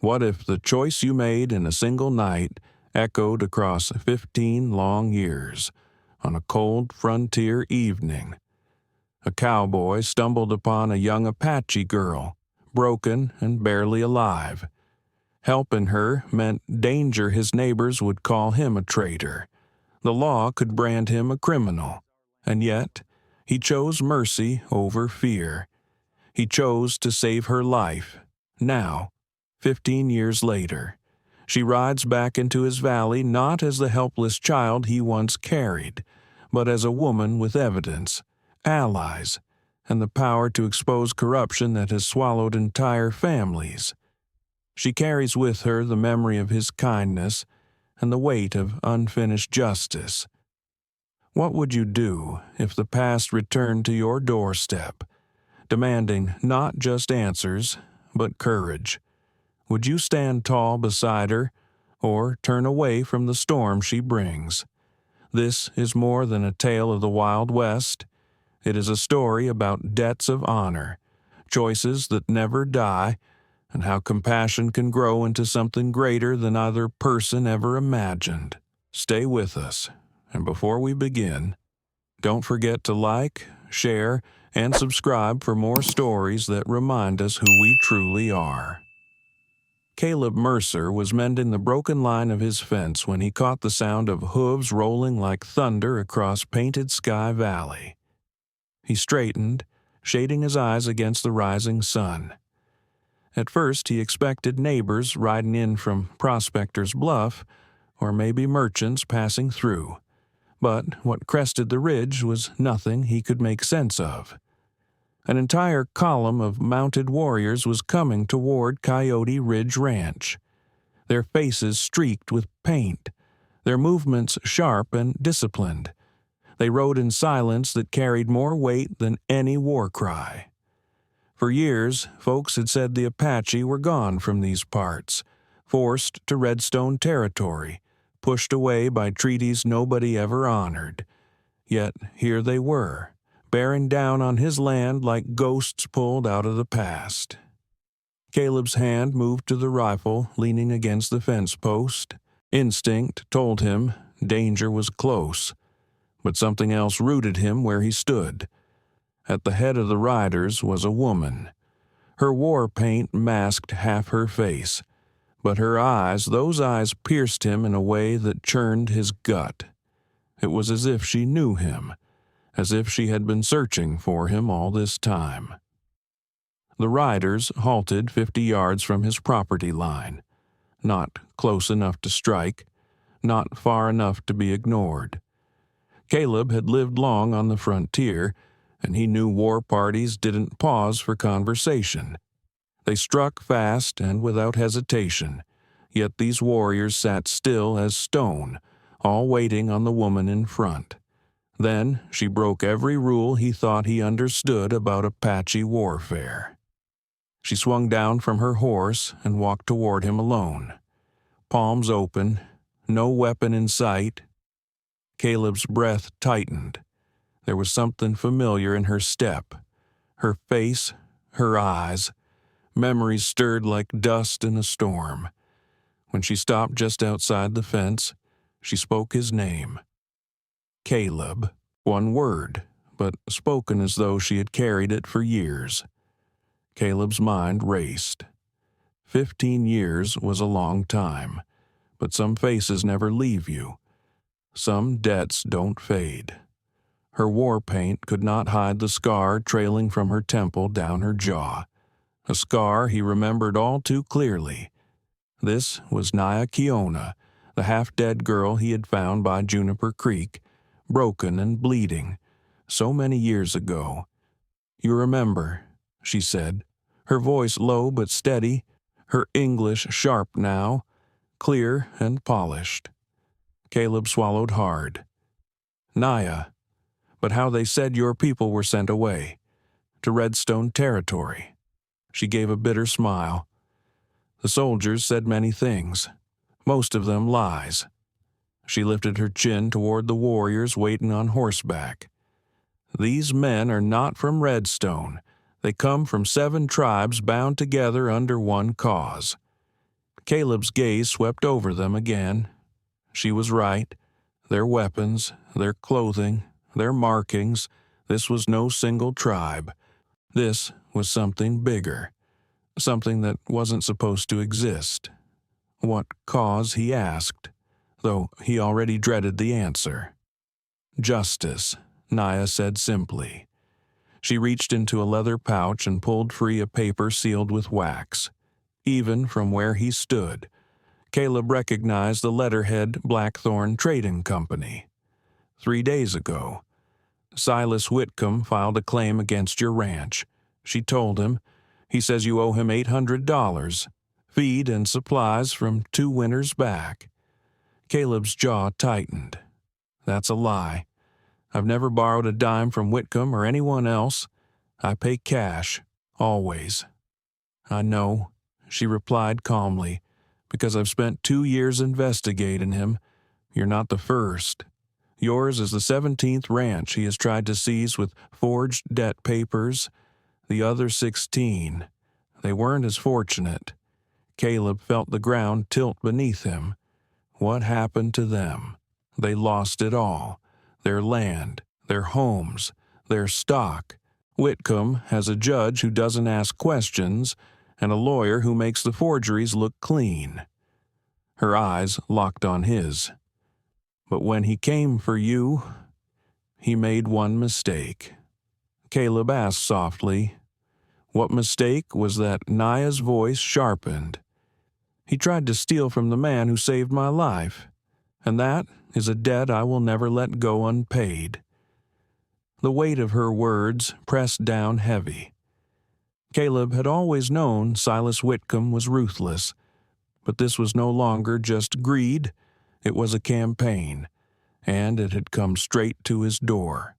What if the choice you made in a single night echoed across 15 long years on a cold frontier evening? A cowboy stumbled upon a young Apache girl, broken and barely alive. Helping her meant danger. His neighbors would call him a traitor. The law could brand him a criminal. And yet, he chose mercy over fear. He chose to save her life. Now, 15 years later, she rides back into his valley not as the helpless child he once carried, but as a woman with evidence, allies, and the power to expose corruption that has swallowed entire families. She carries with her the memory of his kindness and the weight of unfinished justice. What would you do if the past returned to your doorstep, demanding not just answers, but courage? Would you stand tall beside her, or turn away from the storm she brings? This is more than a tale of the Wild West. It is a story about debts of honor, choices that never die, and how compassion can grow into something greater than either person ever imagined. Stay with us, and before we begin, don't forget to like, share, and subscribe for more stories that remind us who we truly are. Caleb Mercer was mending the broken line of his fence when he caught the sound of hooves rolling like thunder across Painted Sky Valley. He straightened, shading his eyes against the rising sun. At first he expected neighbors riding in from Prospector's Bluff, or maybe merchants passing through. But what crested the ridge was nothing he could make sense of. An entire column of mounted warriors was coming toward Coyote Ridge Ranch, their faces streaked with paint, their movements sharp and disciplined. They rode in silence that carried more weight than any war cry. For years, folks had said the Apache were gone from these parts, forced to Redstone territory, pushed away by treaties nobody ever honored. Yet here they were, bearing down on his land like ghosts pulled out of the past. Caleb's hand moved to the rifle leaning against the fence post. Instinct told him danger was close, but something else rooted him where he stood. At the head of the riders was a woman. Her war paint masked half her face, but her eyes, those eyes pierced him in a way that churned his gut. It was as if she knew him, as if she had been searching for him all this time. The riders halted 50 yards from his property line, not close enough to strike, not far enough to be ignored. Caleb had lived long on the frontier, and he knew war parties didn't pause for conversation. They struck fast and without hesitation, yet these warriors sat still as stone, all waiting on the woman in front. Then she broke every rule he thought he understood about Apache warfare. She swung down from her horse and walked toward him alone. Palms open, no weapon in sight. Caleb's breath tightened. There was something familiar in her step, her face, her eyes. Memories stirred like dust in a storm. When she stopped just outside the fence, she spoke his name. Caleb. One word, but spoken as though she had carried it for years. Caleb's mind raced. 15 years was a long time, but some faces never leave you. Some debts don't fade. Her war paint could not hide the scar trailing from her temple down her jaw, a scar he remembered all too clearly. This was Naya Kiona, the half-dead girl he had found by Juniper Creek, broken and bleeding, so many years ago. "You remember," she said, her voice low but steady, her English sharp now, clear and polished. Caleb swallowed hard. "Naya, but how they said your people were sent away, to Redstone territory." She gave a bitter smile. "The soldiers said many things, most of them lies." She lifted her chin toward the warriors waiting on horseback. "These men are not from Redstone. They come from 7 tribes bound together under one cause. Caleb's gaze swept over them again. She was right. Their weapons, their clothing, their markings, this was no single tribe. This was something bigger, something that wasn't supposed to exist. What cause, he asked, though he already dreaded the answer. Justice, Naya said simply. She reached into a leather pouch and pulled free a paper sealed with wax. Even from where he stood, Caleb recognized the letterhead Blackthorn Trading Company. 3 days ago, Silas Whitcomb filed a claim against your ranch. She told him. He says you owe him $800, feed and supplies from 2 winters back. Caleb's jaw tightened. That's a lie. I've never borrowed a dime from Whitcomb or anyone else. I pay cash, always. I know, she replied calmly, because I've spent 2 years investigating him. You're not the first. Yours is the 17th ranch he has tried to seize with forged debt papers. The other 16. They weren't as fortunate. Caleb felt the ground tilt beneath him. What happened to them? They lost it all. Their land, their homes, their stock. Whitcomb has a judge who doesn't ask questions and a lawyer who makes the forgeries look clean. Her eyes locked on his. But when he came for you, he made one mistake. Caleb asked softly. What mistake was that? Naya's voice sharpened. He tried to steal from the man who saved my life, and that is a debt I will never let go unpaid. The weight of her words pressed down heavy. Caleb had always known Silas Whitcomb was ruthless, but this was no longer just greed. It was a campaign, and it had come straight to his door.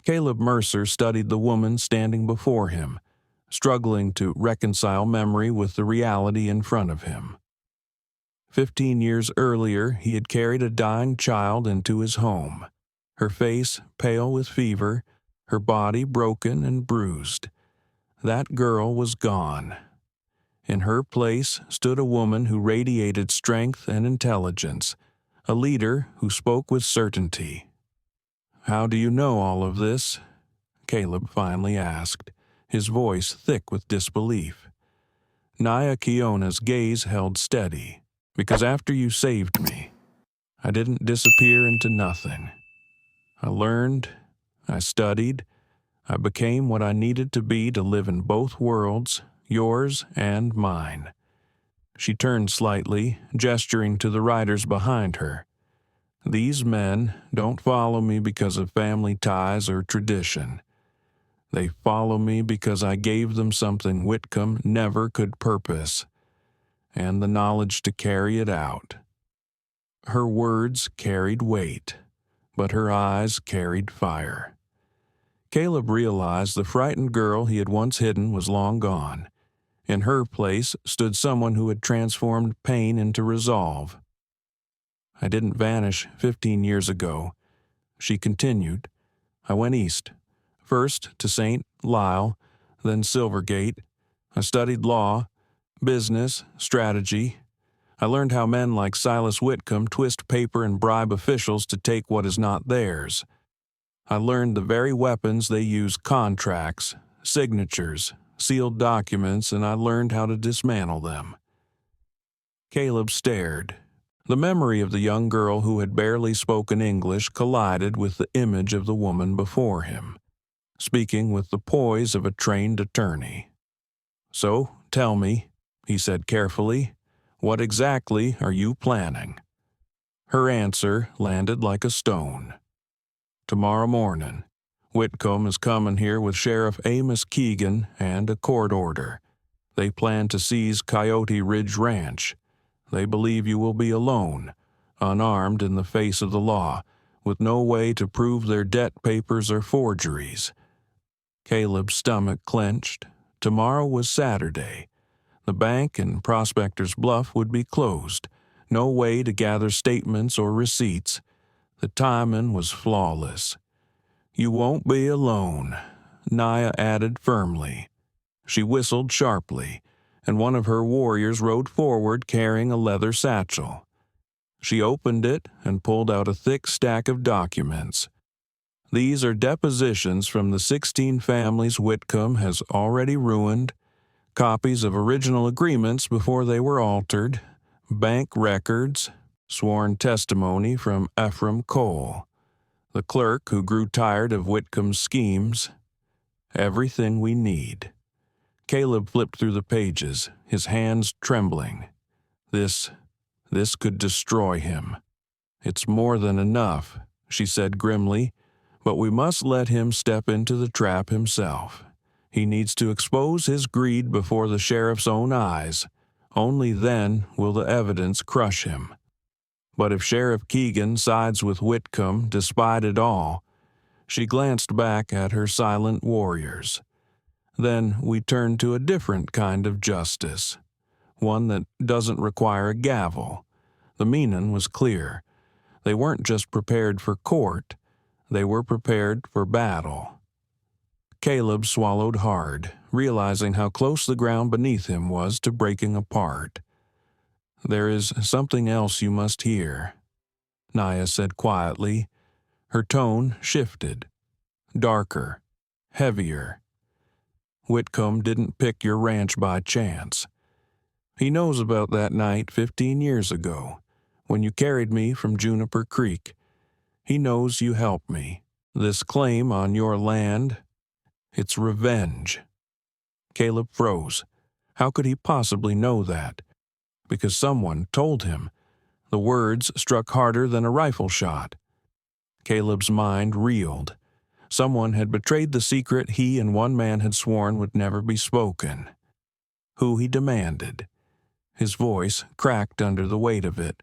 Caleb Mercer studied the woman standing before him, struggling to reconcile memory with the reality in front of him. 15 years earlier, he had carried a dying child into his home, her face pale with fever, her body broken and bruised. That girl was gone. In her place stood a woman who radiated strength and intelligence, a leader who spoke with certainty. How do you know all of this? Caleb finally asked, his voice thick with disbelief. Naya Kiona's gaze held steady. Because after you saved me, I didn't disappear into nothing. I learned, I studied, I became what I needed to be to live in both worlds, yours and mine. She turned slightly, gesturing to the riders behind her. These men don't follow me because of family ties or tradition. They follow me because I gave them something Whitcomb never could purpose, and the knowledge to carry it out. Her words carried weight, but her eyes carried fire. Caleb realized the frightened girl he had once hidden was long gone. In her place stood someone who had transformed pain into resolve. I didn't vanish 15 years ago, she continued. I went east, first to St. Lyle, then Silvergate. I studied law, business, strategy. I learned how men like Silas Whitcomb twist paper and bribe officials to take what is not theirs. I learned the very weapons they use: contracts, signatures, sealed documents, and I learned how to dismantle them. Caleb stared. The memory of the young girl who had barely spoken English collided with the image of the woman before him, speaking with the poise of a trained attorney. So, tell me, he said carefully, what exactly are you planning? Her answer landed like a stone. Tomorrow morning, Whitcomb is coming here with Sheriff Amos Keegan and a court order. They plan to seize Coyote Ridge Ranch. They believe you will be alone, unarmed in the face of the law, with no way to prove their debt papers or forgeries. Caleb's stomach clenched. Tomorrow was Saturday. The bank in Prospector's Bluff would be closed. No way to gather statements or receipts. The timing was flawless. You won't be alone, Naya added firmly. She whistled sharply, and one of her warriors rode forward carrying a leather satchel. She opened it and pulled out a thick stack of documents. These are depositions from the 16 families Whitcomb has already ruined, copies of original agreements before they were altered, bank records, sworn testimony from Ephraim Cole, the clerk who grew tired of Whitcomb's schemes. Everything we need. Caleb flipped through the pages, his hands trembling. This could destroy him. It's more than enough, she said grimly, but we must let him step into the trap himself. He needs to expose his greed before the sheriff's own eyes. Only then will the evidence crush him. But if Sheriff Keegan sides with Whitcomb despite it all, she glanced back at her silent warriors. Then we turn to a different kind of justice, one that doesn't require a gavel. The meaning was clear. They weren't just prepared for court, they were prepared for battle. Caleb swallowed hard, realizing how close the ground beneath him was to breaking apart. "There is something else you must hear," Naya said quietly. Her tone shifted. Darker, heavier. "Whitcomb didn't pick your ranch by chance. He knows about that night 15 years ago, when you carried me from Juniper Creek. He knows you helped me. This claim on your land, it's revenge." Caleb froze. How could he possibly know that? Because someone told him. The words struck harder than a rifle shot. Caleb's mind reeled. Someone had betrayed the secret he and one man had sworn would never be spoken. Who, he demanded. His voice cracked under the weight of it.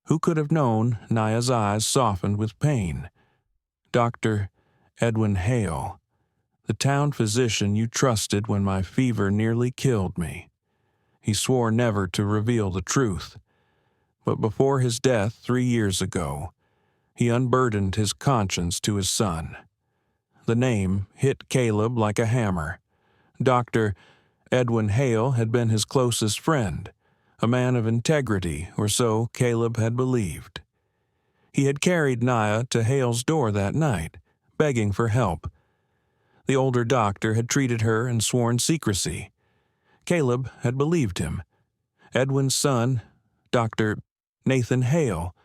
Who could have known? Naya's eyes softened with pain. Dr. Edwin Hale, the town physician you trusted when my fever nearly killed me. He swore never to reveal the truth. But before his death 3 years ago, he unburdened his conscience to his son. The name hit Caleb like a hammer. Dr. Edwin Hale had been his closest friend, a man of integrity, or so Caleb had believed. He had carried Naya to Hale's door that night, begging for help. The older doctor had treated her and sworn secrecy. Caleb had believed him. Edwin's son, Dr. Nathan Hale,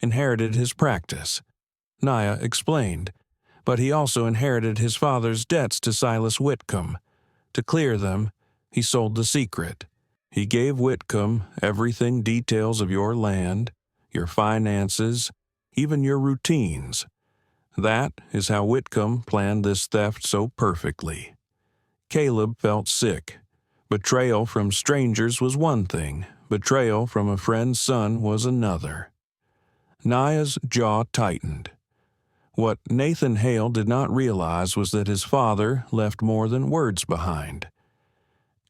inherited his practice. Naya explained, but he also inherited his father's debts to Silas Whitcomb. To clear them, he sold the secret. He gave Whitcomb everything, details of your land, your finances, even your routines. That is how Whitcomb planned this theft so perfectly. Caleb felt sick. Betrayal from strangers was one thing. Betrayal from a friend's son was another. Naya's jaw tightened. What Nathan Hale did not realize was that his father left more than words behind.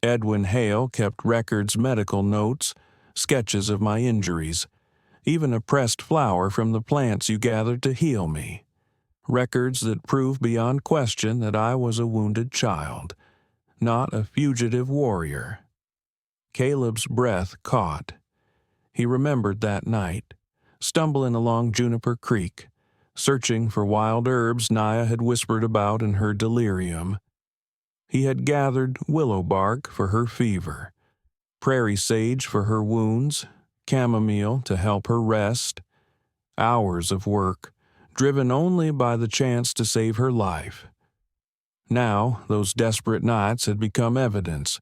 Edwin Hale kept records, medical notes, sketches of my injuries, even a pressed flower from the plants you gathered to heal me. Records that prove beyond question that I was a wounded child, not a fugitive warrior. Caleb's breath caught. He remembered that night, stumbling along Juniper Creek, searching for wild herbs Naya had whispered about in her delirium. He had gathered willow bark for her fever, prairie sage for her wounds, chamomile to help her rest. Hours of work, driven only by the chance to save her life. Now, those desperate nights had become evidence,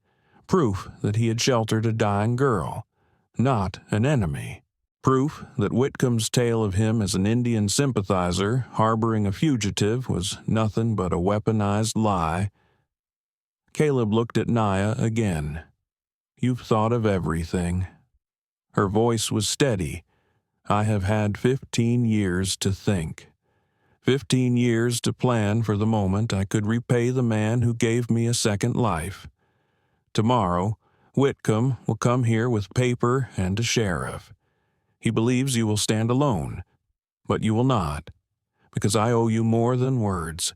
proof that he had sheltered a dying girl, not an enemy. Proof that Whitcomb's tale of him as an Indian sympathizer harboring a fugitive was nothing but a weaponized lie. Caleb looked at Naya again. "You've thought of everything." Her voice was steady. "I have had 15 years to think. 15 years to plan for the moment I could repay the man who gave me a second life. Tomorrow, Whitcomb will come here with paper and a sheriff. He believes you will stand alone, but you will not, because I owe you more than words.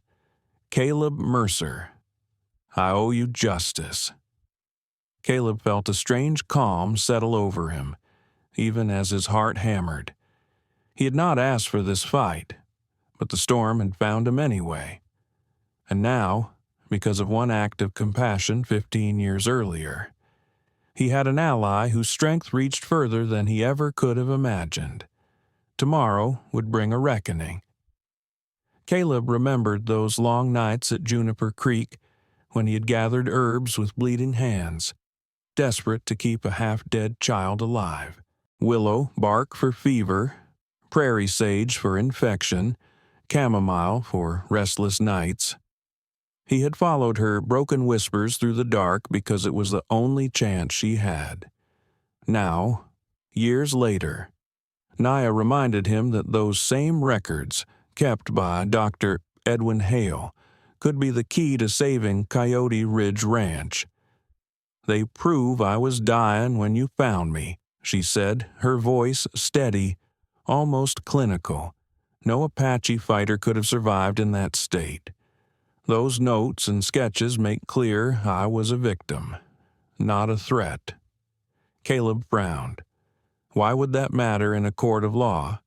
Caleb Mercer, I owe you justice." Caleb felt a strange calm settle over him, even as his heart hammered. He had not asked for this fight, but the storm had found him anyway. And now, because of one act of compassion 15 years earlier, he had an ally whose strength reached further than he ever could have imagined. Tomorrow would bring a reckoning. Caleb remembered those long nights at Juniper Creek when he had gathered herbs with bleeding hands, desperate to keep a half-dead child alive. Willow bark for fever, prairie sage for infection, chamomile for restless nights. He had followed her broken whispers through the dark because it was the only chance she had. Now, years later, Naya reminded him that those same records, kept by Dr. Edwin Hale, could be the key to saving Coyote Ridge Ranch. "They prove I was dying when you found me," she said, her voice steady, almost clinical. No Apache fighter could have survived in that state. "Those notes and sketches make clear I was a victim, not a threat." Caleb frowned. Why would that matter in a court of law?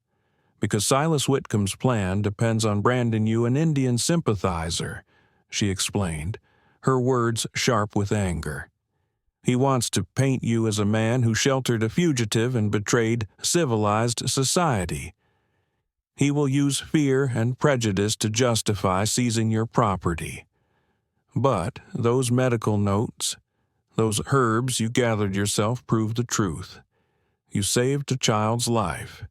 "Because Silas Whitcomb's plan depends on branding you an Indian sympathizer," she explained, her words sharp with anger. "He wants to paint you as a man who sheltered a fugitive and betrayed civilized society. He will use fear and prejudice to justify seizing your property. But those medical notes, those herbs you gathered yourself prove the truth. You saved a child's life.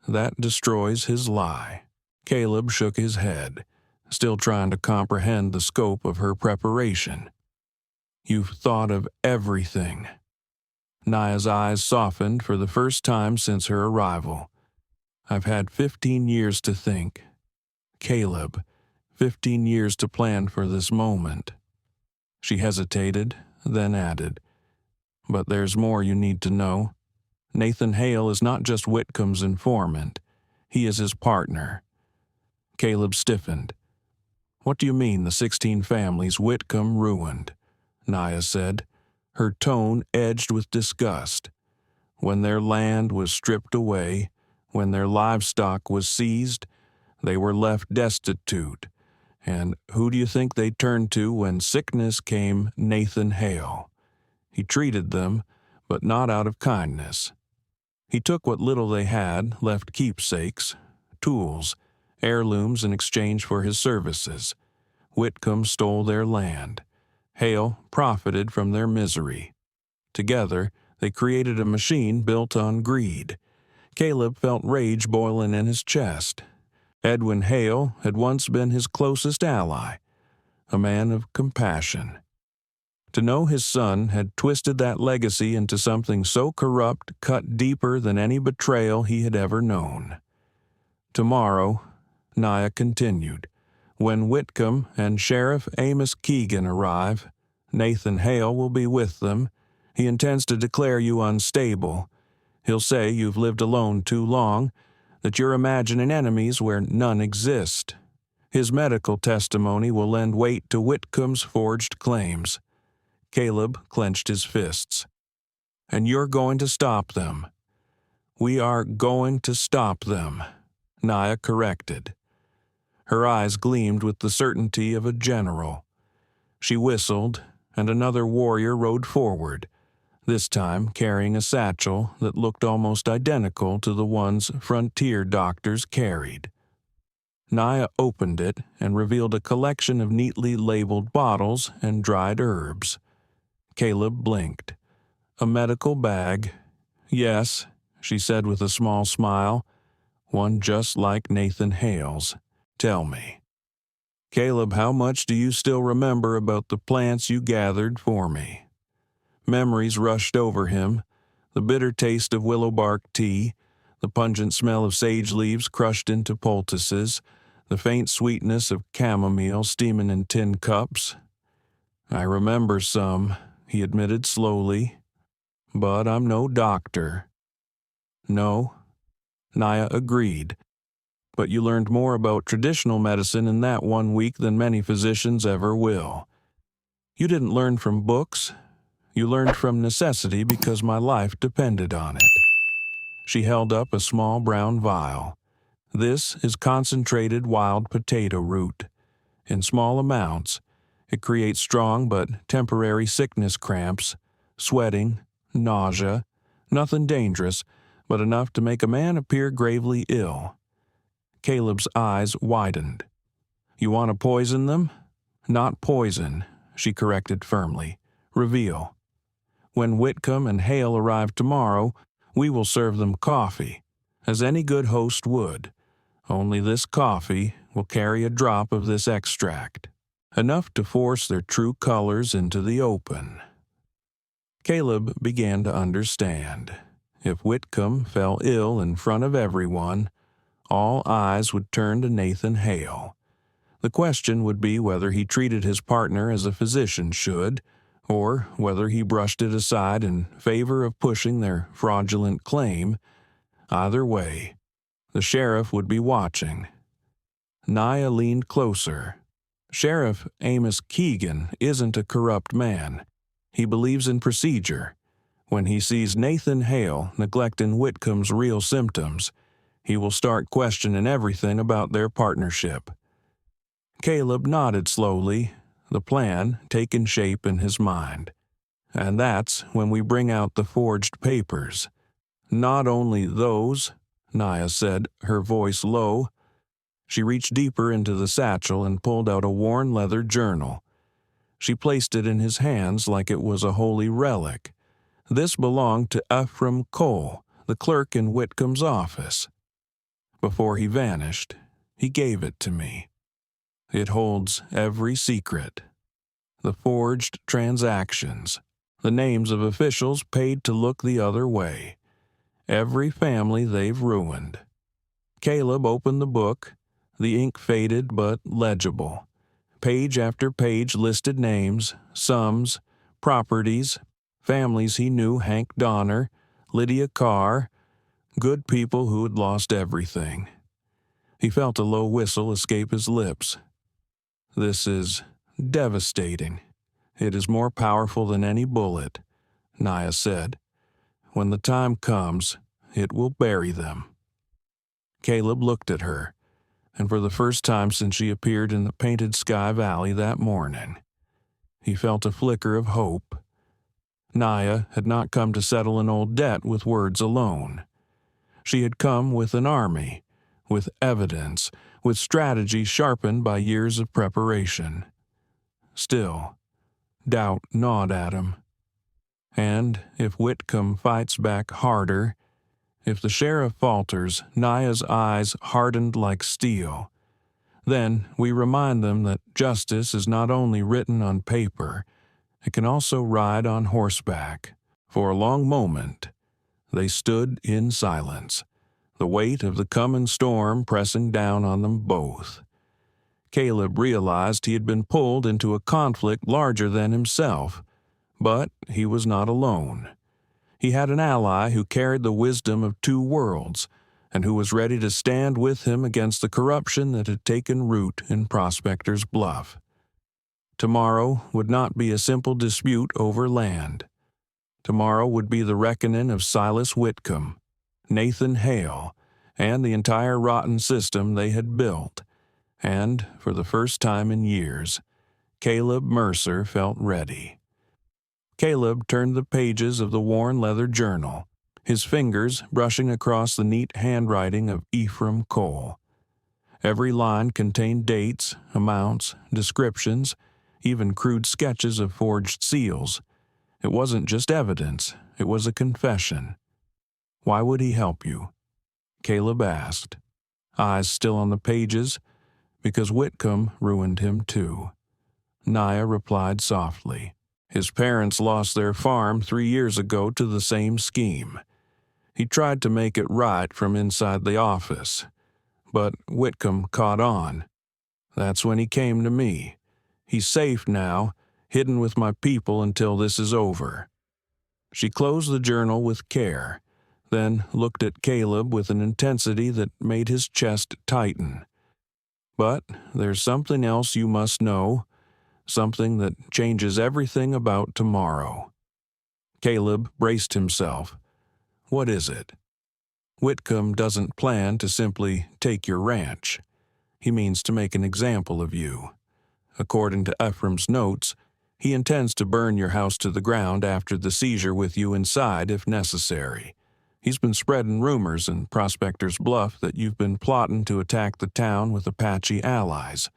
That destroys his lie." Caleb shook his head, still trying to comprehend the scope of her preparation. "You've thought of everything." Naya's eyes softened for the first time since her arrival. "I've had 15 years to think. Caleb, 15 years to plan for this moment." She hesitated, then added, "But there's more you need to know. Nathan Hale is not just Whitcomb's informant. He is his partner." Caleb stiffened. "What do you mean the 16 families Whitcomb ruined?" Naya said, her tone edged with disgust. "When their land was stripped away, when their livestock was seized, they were left destitute. And who do you think they turned to when sickness came? Nathan Hale. He treated them, but not out of kindness. He took what little they had, left keepsakes, tools, heirlooms in exchange for his services. Whitcomb stole their land. Hale profited from their misery. Together, they created a machine built on greed." Caleb felt rage boiling in his chest. Edwin Hale had once been his closest ally, a man of compassion. To know his son had twisted that legacy into something so corrupt cut deeper than any betrayal he had ever known. "Tomorrow," Naya continued, "when Whitcomb and Sheriff Amos Keegan arrive, Nathan Hale will be with them. He intends to declare you unstable. He'll say you've lived alone too long, that you're imagining enemies where none exist. His medical testimony will lend weight to Whitcomb's forged claims." Caleb clenched his fists. "And you're going to stop them." "We are going to stop them," Naya corrected. Her eyes gleamed with the certainty of a general. She whistled, and another warrior rode forward, this time carrying a satchel that looked almost identical to the ones frontier doctors carried. Naya opened it and revealed a collection of neatly labeled bottles and dried herbs. Caleb blinked. "A medical bag. Yes," she said with a small smile. "One just like Nathan Hale's. Tell me, Caleb, how much do you still remember about the plants you gathered for me?" Memories rushed over him, the bitter taste of willow bark tea, the pungent smell of sage leaves crushed into poultices, the faint sweetness of chamomile steaming in tin cups. "I remember some," he admitted slowly, "but I'm no doctor." "No," Naya agreed, "but you learned more about traditional medicine in that 1 week than many physicians ever will. You didn't learn from books. You learned from necessity because my life depended on it." She held up a small brown vial. "This is concentrated wild potato root. In small amounts, it creates strong but temporary sickness cramps, sweating, nausea, nothing dangerous, but enough to make a man appear gravely ill." Caleb's eyes widened. "You want to poison them?" "Not poison," she corrected firmly. "Reveal. When Whitcomb and Hale arrive tomorrow, we will serve them coffee, as any good host would. Only this coffee will carry a drop of this extract, enough to force their true colors into the open." Caleb began to understand. If Whitcomb fell ill in front of everyone, all eyes would turn to Nathan Hale. The question would be whether he treated his partner as a physician should, or whether he brushed it aside in favor of pushing their fraudulent claim. Either way, the sheriff would be watching. Naya leaned closer. "Sheriff Amos Keegan isn't a corrupt man. He believes in procedure. When he sees Nathan Hale neglecting Whitcomb's real symptoms, he will start questioning everything about their partnership." Caleb nodded slowly, the plan taking shape in his mind. "And that's when we bring out the forged papers." "Not only those," Naya said, her voice low. She reached deeper into the satchel and pulled out a worn leather journal. She placed it in his hands like it was a holy relic. "This belonged to Ephraim Cole, the clerk in Whitcomb's office. Before he vanished, he gave it to me. It holds every secret. The forged transactions, the names of officials paid to look the other way, every family they've ruined." Caleb opened the book, the ink faded but legible. Page after page listed names, sums, properties, families he knew: Hank Donner, Lydia Carr, good people who had lost everything. He felt a low whistle escape his lips. "This is devastating. It is more powerful than any bullet," Naya said. "When the time comes, it will bury them." Caleb looked at her, and for the first time since she appeared in the Painted Sky Valley that morning, he felt a flicker of hope. Naya had not come to settle an old debt with words alone. She had come with an army, with evidence, with strategy sharpened by years of preparation. Still, doubt gnawed at him. And if Whitcomb fights back harder, if the sheriff falters, Naya's eyes hardened like steel. Then we remind them that justice is not only written on paper, it can also ride on horseback. For a long moment, they stood in silence, the weight of the coming storm pressing down on them both. Caleb realized he had been pulled into a conflict larger than himself, but he was not alone. He had an ally who carried the wisdom of two worlds, and who was ready to stand with him against the corruption that had taken root in Prospector's Bluff. Tomorrow would not be a simple dispute over land. Tomorrow would be the reckoning of Silas Whitcomb, Nathan Hale, and the entire rotten system they had built. And, for the first time in years, Caleb Mercer felt ready. Caleb turned the pages of the worn leather journal, his fingers brushing across the neat handwriting of Ephraim Cole. Every line contained dates, amounts, descriptions, even crude sketches of forged seals. It wasn't just evidence, it was a confession. "Why would he help you?" Caleb asked, eyes still on the pages. "Because Whitcomb ruined him too." Naya replied softly. "His parents lost their farm 3 years ago to the same scheme. He tried to make it right from inside the office, but Whitcomb caught on. That's when he came to me. He's safe now, hidden with my people until this is over." She closed the journal with care, then looked at Caleb with an intensity that made his chest tighten. "But there's something else you must know, something that changes everything about tomorrow." Caleb braced himself. What is it? Whitcomb doesn't plan to simply take your ranch. He means to make an example of you. According to Ephraim's notes, he intends to burn your house to the ground after the seizure with you inside if necessary. He's been spreading rumors in Prospector's Bluff that you've been plotting to attack the town with Apache allies.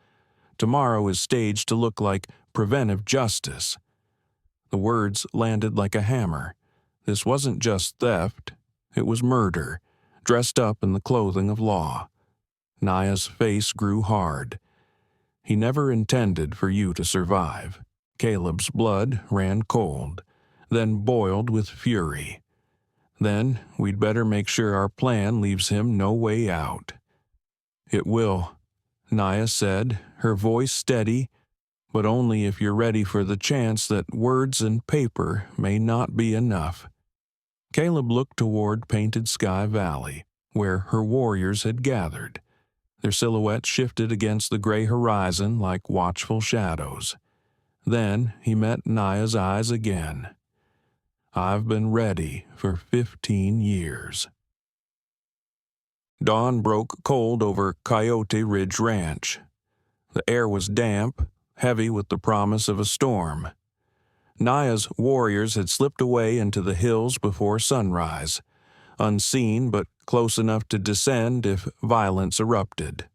Tomorrow is staged to look like preventive justice. The words landed like a hammer. This wasn't just theft, it was murder, dressed up in the clothing of law. Naya's face grew hard. He never intended for you to survive. Caleb's blood ran cold, then boiled with fury. Then we'd better make sure our plan leaves him no way out. It will, Naya said, her voice steady, but only if you're ready for the chance that words and paper may not be enough. Caleb looked toward Painted Sky Valley, where her warriors had gathered. Their silhouettes shifted against the gray horizon like watchful shadows. Then he met Naya's eyes again. I've been ready for 15 years. Dawn broke cold over Coyote Ridge Ranch. The air was damp, heavy with the promise of a storm. Naya's warriors had slipped away into the hills before sunrise, unseen but close enough to descend if violence erupted.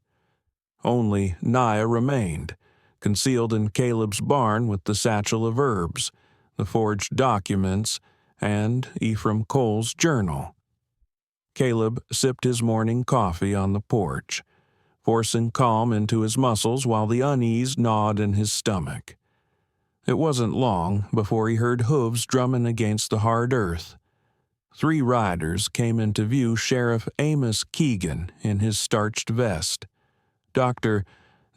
Only Naya remained, concealed in Caleb's barn with the satchel of herbs, the forged documents, and Ephraim Cole's journal. Caleb sipped his morning coffee on the porch, forcing calm into his muscles while the unease gnawed in his stomach. It wasn't long before he heard hooves drumming against the hard earth. 3 riders came into view: Sheriff Amos Keegan in his starched vest, Dr.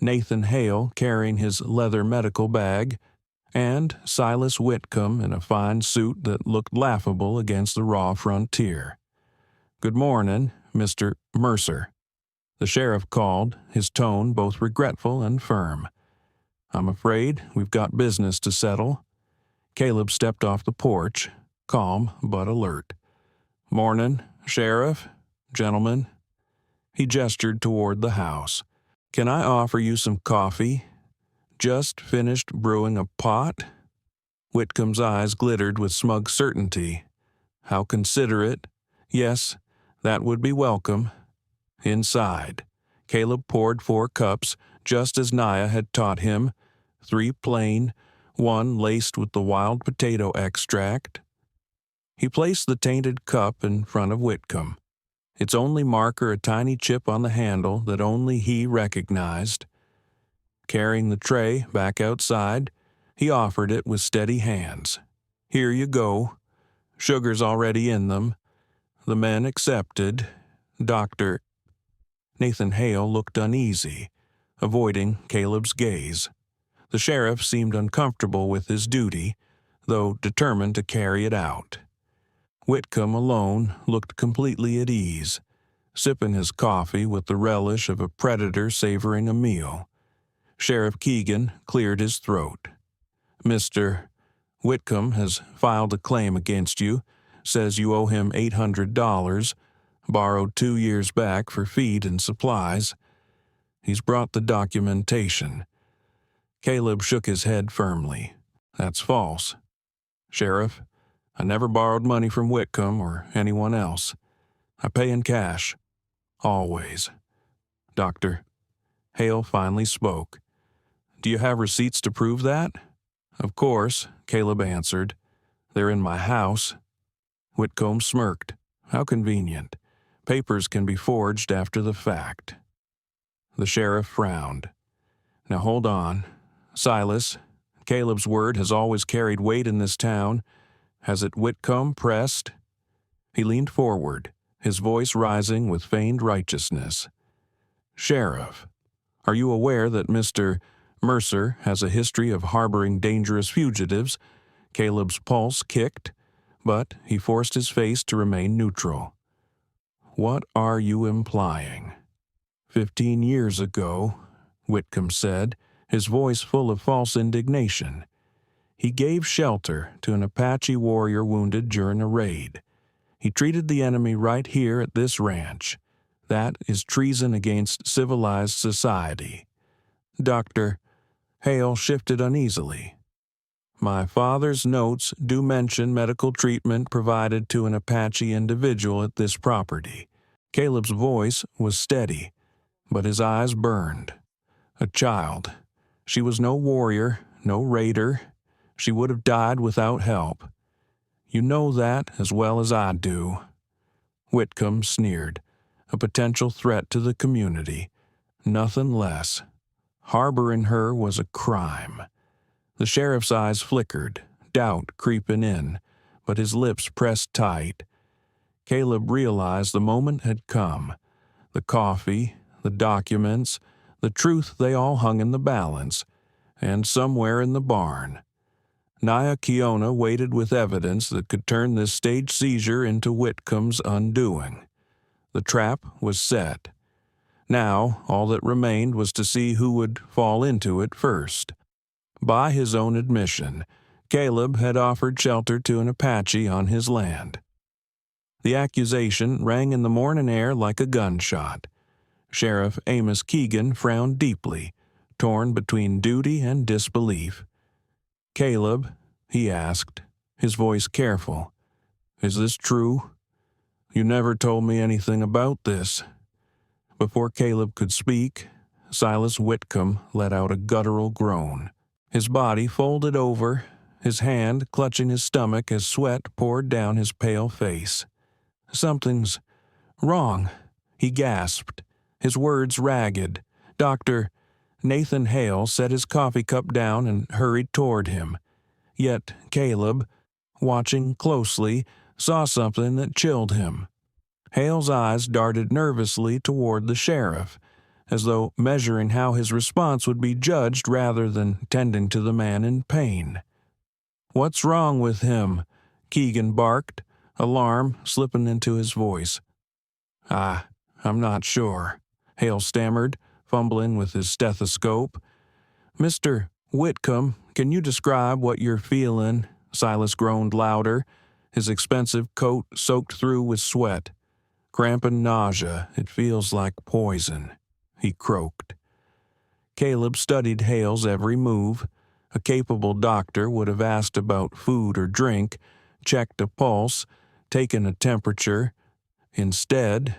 Nathan Hale carrying his leather medical bag, and Silas Whitcomb in a fine suit that looked laughable against the raw frontier. "Good morning, Mr. Mercer," the sheriff called, his tone both regretful and firm. "I'm afraid we've got business to settle." Caleb stepped off the porch, calm but alert. "Morning, Sheriff, gentlemen." He gestured toward the house. "Can I offer you some coffee? Just finished brewing a pot?" Whitcomb's eyes glittered with smug certainty. How considerate. Yes, that would be welcome. Inside, Caleb poured 4 cups, just as Naya had taught him, 3 plain, 1 laced with the wild potato extract. He placed the tainted cup in front of Whitcomb, its only marker a tiny chip on the handle that only he recognized. Carrying the tray back outside, he offered it with steady hands. "Here you go. Sugar's already in them." The men accepted. Dr. Nathan Hale looked uneasy, avoiding Caleb's gaze. The sheriff seemed uncomfortable with his duty, though determined to carry it out. Whitcomb alone looked completely at ease, sipping his coffee with the relish of a predator savoring a meal. Sheriff Keegan cleared his throat. "Mr. Whitcomb has filed a claim against you, says you owe him $800, borrowed 2 years back for feed and supplies. He's brought the documentation." Caleb shook his head firmly. "That's false. Sheriff, I never borrowed money from Whitcomb or anyone else. I pay in cash. Always." "Doctor," Hale finally spoke. "Do you have receipts to prove that?" "Of course," Caleb answered. "They're in my house." Whitcomb smirked. "How convenient. Papers can be forged after the fact." The sheriff frowned. "Now hold on. Silas, Caleb's word has always carried weight in this town. Has it?" Whitcomb pressed. He leaned forward, his voice rising with feigned righteousness. "Sheriff, are you aware that Mr. Mercer has a history of harboring dangerous fugitives?" Caleb's pulse kicked, but he forced his face to remain neutral. "What are you implying?" 15 years ago, Whitcomb said, his voice full of false indignation. He gave shelter to an Apache warrior wounded during a raid. He treated the enemy right here at this ranch. That is treason against civilized society. Dr. Hale shifted uneasily. My father's notes do mention medical treatment provided to an Apache individual at this property. Caleb's voice was steady, but his eyes burned. A child. She was no warrior, no raider. She would have died without help. You know that as well as I do. Whitcomb sneered. A potential threat to the community. Nothing less. Harboring her was a crime. The sheriff's eyes flickered, doubt creeping in, but his lips pressed tight. Caleb realized the moment had come. The coffee, the documents, the truth, they all hung in the balance, and somewhere in the barn. Naya Kiona waited with evidence that could turn this staged seizure into Whitcomb's undoing. The trap was set. Now, all that remained was to see who would fall into it first. By his own admission, Caleb had offered shelter to an Apache on his land. The accusation rang in the morning air like a gunshot. Sheriff Amos Keegan frowned deeply, torn between duty and disbelief. "Caleb," he asked, his voice careful, "is this true? You never told me anything about this." Before Caleb could speak, Silas Whitcomb let out a guttural groan. His body folded over, his hand clutching his stomach as sweat poured down his pale face. "Something's wrong," he gasped, his words ragged. Dr. Nathan Hale set his coffee cup down and hurried toward him. Yet Caleb, watching closely, saw something that chilled him. Hale's eyes darted nervously toward the sheriff, as though measuring how his response would be judged rather than tending to the man in pain. "What's wrong with him?" Keegan barked, alarm slipping into his voice. I'm not sure," Hale stammered, fumbling with his stethoscope. "Mr. Whitcomb, can you describe what you're feeling?" Silas groaned louder, his expensive coat soaked through with sweat. "Cramp and nausea, it feels like poison," he croaked. Caleb studied Hale's every move. A capable doctor would have asked about food or drink, checked a pulse, taken a temperature. Instead,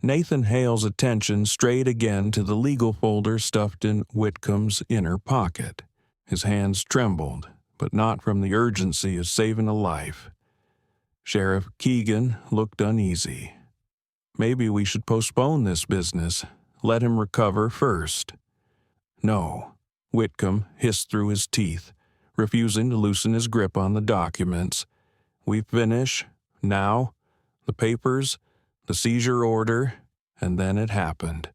Nathan Hale's attention strayed again to the legal folder stuffed in Whitcomb's inner pocket. His hands trembled, but not from the urgency of saving a life. Sheriff Keegan looked uneasy. "Maybe we should postpone this business. Let him recover first." "No," Whitcomb hissed through his teeth, refusing to loosen his grip on the documents. "We finish, now, the papers, the seizure order," and then it happened.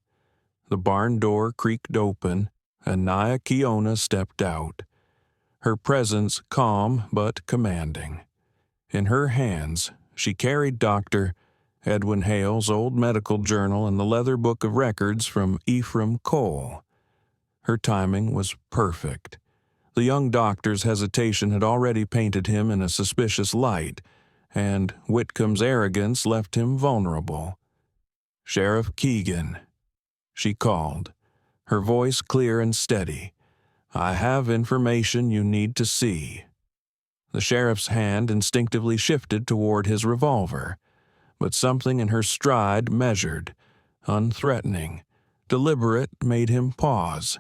The barn door creaked open, and Naya Kiona stepped out, her presence calm but commanding. In her hands, she carried Dr. Edwin Hale's old medical journal and the leather book of records from Ephraim Cole. Her timing was perfect. The young doctor's hesitation had already painted him in a suspicious light, and Whitcomb's arrogance left him vulnerable. "Sheriff Keegan," she called, her voice clear and steady. "I have information you need to see." The sheriff's hand instinctively shifted toward his revolver, but something in her stride measured, unthreatening, deliberate, made him pause.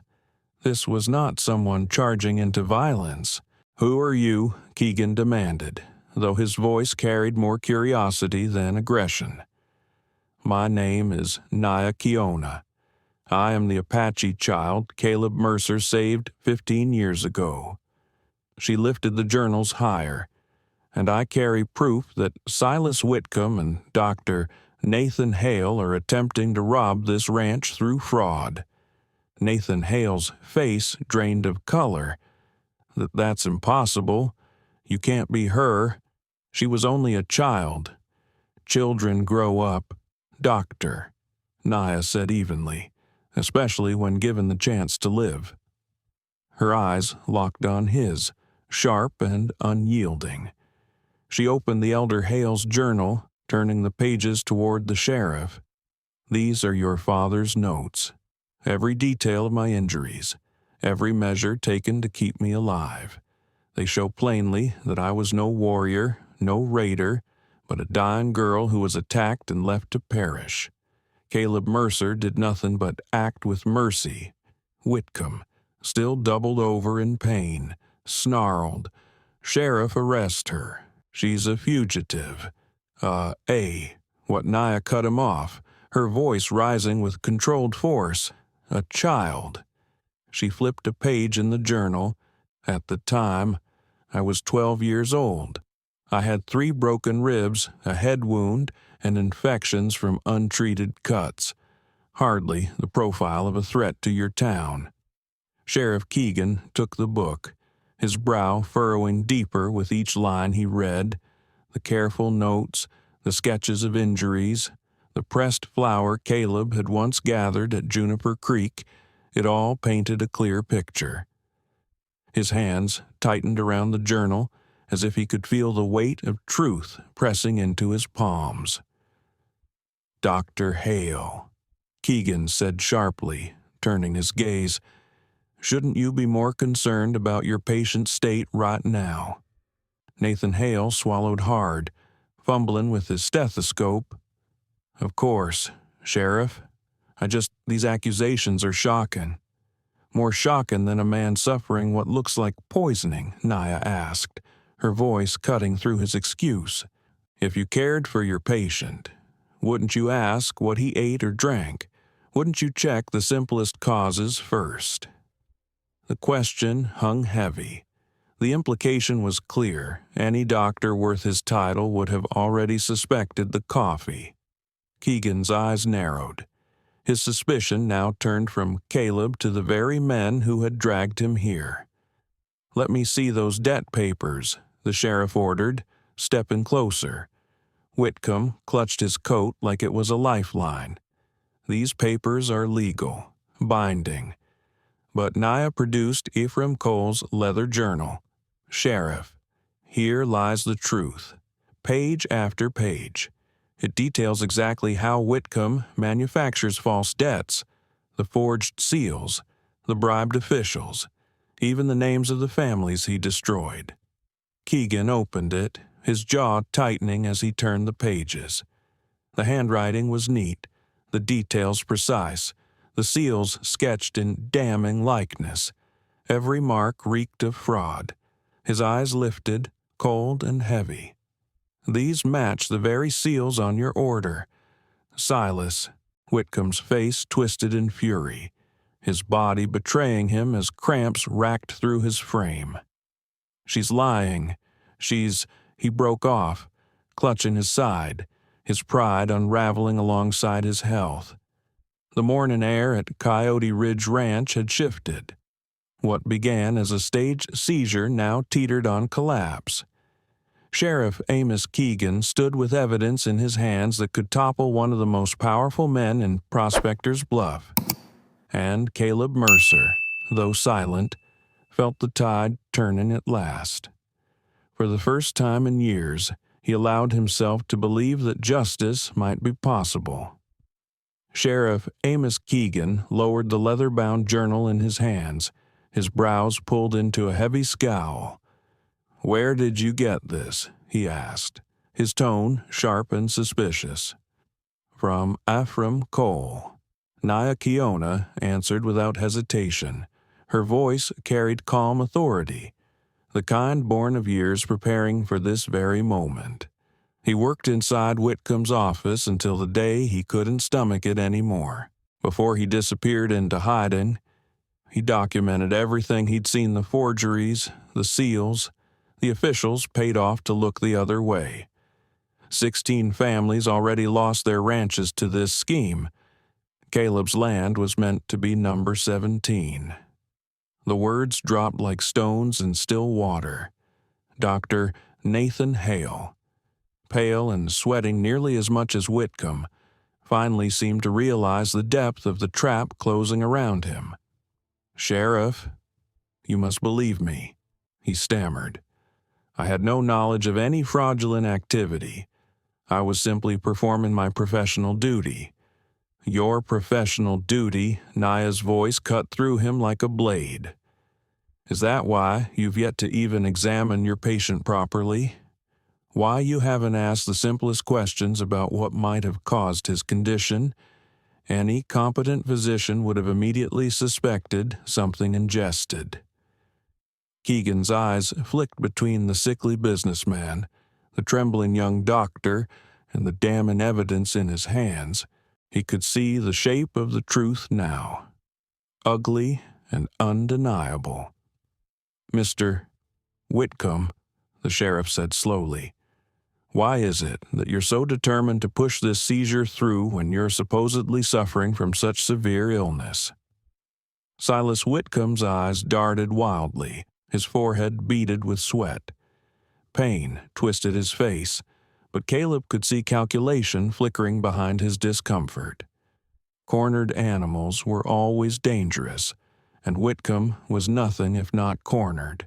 This was not someone charging into violence. "Who are you?" Keegan demanded, though his voice carried more curiosity than aggression. "My name is Naya Kiona. I am the Apache child Caleb Mercer saved 15 years ago." She lifted the journals higher, "and I carry proof that Silas Whitcomb and Dr. Nathan Hale are attempting to rob this ranch through fraud." Nathan Hale's face drained of color. "That's impossible. You can't be her. She was only a child." "Children grow up, doctor," Naya said evenly, "especially when given the chance to live." Her eyes locked on his, sharp and unyielding. She opened the elder Hale's journal, turning the pages toward the sheriff. "These are your father's notes. Every detail of my injuries, every measure taken to keep me alive. They show plainly that I was no warrior, no raider, but a dying girl who was attacked and left to perish. Caleb Mercer did nothing but act with mercy. Whitcomb, still doubled over in pain, snarled, 'Sheriff, arrest her. She's a fugitive.' What Naya cut him off, her voice rising with controlled force. 'A child.' She flipped a page in the journal. 'At the time, I was 12 years old. I had 3 broken ribs, a head wound, and infections from untreated cuts. Hardly the profile of a threat to your town.' Sheriff Keegan took the book, his brow furrowing deeper with each line he read. The careful notes, the sketches of injuries, the pressed flour Caleb had once gathered at Juniper Creek, it all painted a clear picture. His hands tightened around the journal as if he could feel the weight of truth pressing into his palms. "Dr. Hale," Keegan said sharply, turning his gaze, "shouldn't you be more concerned about your patient's state right now?" Nathan Hale swallowed hard, fumbling with his stethoscope. "Of course, Sheriff. These accusations are shocking." "More shocking than a man suffering what looks like poisoning?" Naya asked, her voice cutting through his excuse. "If you cared for your patient, wouldn't you ask what he ate or drank? Wouldn't you check the simplest causes first?" The question hung heavy. The implication was clear. Any doctor worth his title would have already suspected the coffee. Keegan's eyes narrowed. His suspicion now turned from Caleb to the very men who had dragged him here. "Let me see those debt papers," the sheriff ordered, stepping closer. Whitcomb clutched his coat like it was a lifeline. "These papers are legal, binding." But Naya produced Ephraim Cole's leather journal. "Sheriff, here lies the truth. Page after page. It details exactly how Whitcomb manufactures false debts, the forged seals, the bribed officials, even the names of the families he destroyed." Keegan opened it, his jaw tightening as he turned the pages. The handwriting was neat, the details precise, the seals sketched in damning likeness. Every mark reeked of fraud. His eyes lifted, cold and heavy. "These match the very seals on your order." "Silas," Whitcomb's face twisted in fury, his body betraying him as cramps racked through his frame. "She's lying. He broke off, clutching his side, his pride unraveling alongside his health. The morning air at Coyote Ridge Ranch had shifted. What began as a staged seizure now teetered on collapse. Sheriff Amos Keegan stood with evidence in his hands that could topple one of the most powerful men in Prospector's Bluff. And Caleb Mercer, though silent, felt the tide turning at last. For the first time in years, he allowed himself to believe that justice might be possible. Sheriff Amos Keegan lowered the leather-bound journal in his hands, his brows pulled into a heavy scowl. "Where did you get this?" he asked, his tone sharp and suspicious. "From Ephraim Cole." Naya Kiona answered without hesitation. Her voice carried calm authority, the kind born of years preparing for this very moment. He worked inside Whitcomb's office until the day he couldn't stomach it anymore. Before he disappeared into hiding, he documented everything he'd seen: the forgeries, the seals. The officials paid off to look the other way. 16 families already lost their ranches to this scheme. Caleb's land was meant to be number 17. The words dropped like stones in still water. Dr. Nathan Hale, pale and sweating nearly as much as Whitcomb, finally seemed to realize the depth of the trap closing around him. "Sheriff, you must believe me," he stammered. "I had no knowledge of any fraudulent activity. I was simply performing my professional duty." "Your professional duty," Naya's voice cut through him like a blade. "Is that why you've yet to even examine your patient properly? Why you haven't asked the simplest questions about what might have caused his condition? Any competent physician would have immediately suspected something ingested." Keegan's eyes flicked between the sickly businessman, the trembling young doctor, and the damning evidence in his hands. He could see the shape of the truth now, ugly and undeniable. "Mr. Whitcomb," the sheriff said slowly, "why is it that you're so determined to push this seizure through when you're supposedly suffering from such severe illness?" Silas Whitcomb's eyes darted wildly, his forehead beaded with sweat. Pain twisted his face, but Caleb could see calculation flickering behind his discomfort. Cornered animals were always dangerous, and Whitcomb was nothing if not cornered.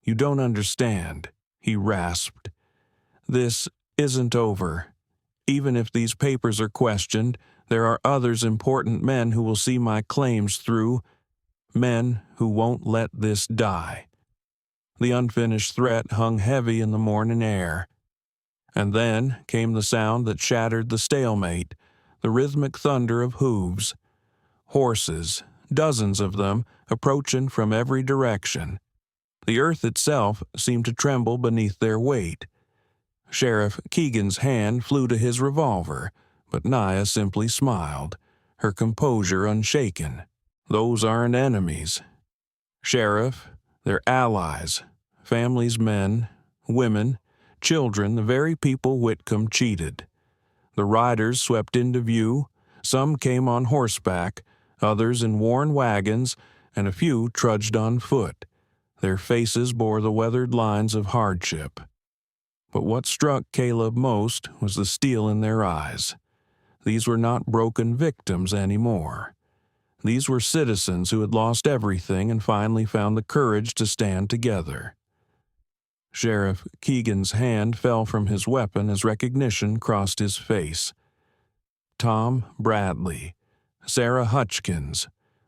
"You don't understand," he rasped. "This isn't over. Even if these papers are questioned, there are others important men who will see my claims through, men who won't let this die." The unfinished threat hung heavy in the morning air. And then came the sound that shattered the stalemate, the rhythmic thunder of hooves. Horses, dozens of them, approaching from every direction. The earth itself seemed to tremble beneath their weight. Sheriff Keegan's hand flew to his revolver, but Naya simply smiled, her composure unshaken. "Those aren't enemies, Sheriff. They're allies, families, men, women, children, the very people Whitcomb cheated." The riders swept into view. Some came on horseback, others in worn wagons, and a few trudged on foot. Their faces bore the weathered lines of hardship. But what struck Caleb most was the steel in their eyes. These were not broken victims anymore. These were citizens who had lost everything and finally found the courage to stand together. Sheriff Keegan's hand fell from his weapon as recognition crossed his face. "Tom Bradley, Sarah Hutchkins,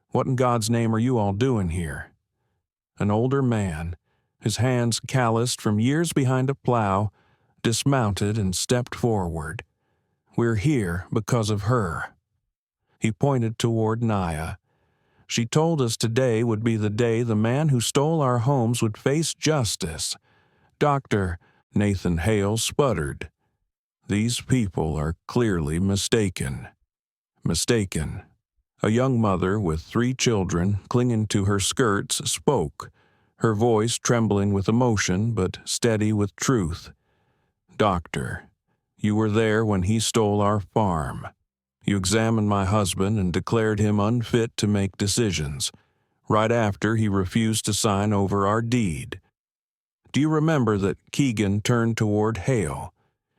what in God's name are you all doing here?" An older man, his hands calloused from years behind a plow, dismounted and stepped forward. "We're here because of her." He pointed toward Naya. "She told us today would be the day the man who stole our homes would face justice. Dr. Nathan Hale sputtered. "These people are clearly mistaken." Mistaken. A young mother with 3 children clinging to her skirts spoke, her voice trembling with emotion but steady with truth. "Doctor, you were there when he stole our farm. You examined my husband and declared him unfit to make decisions. Right after, he refused to sign over our deed. Do you remember that Keegan turned toward Hale,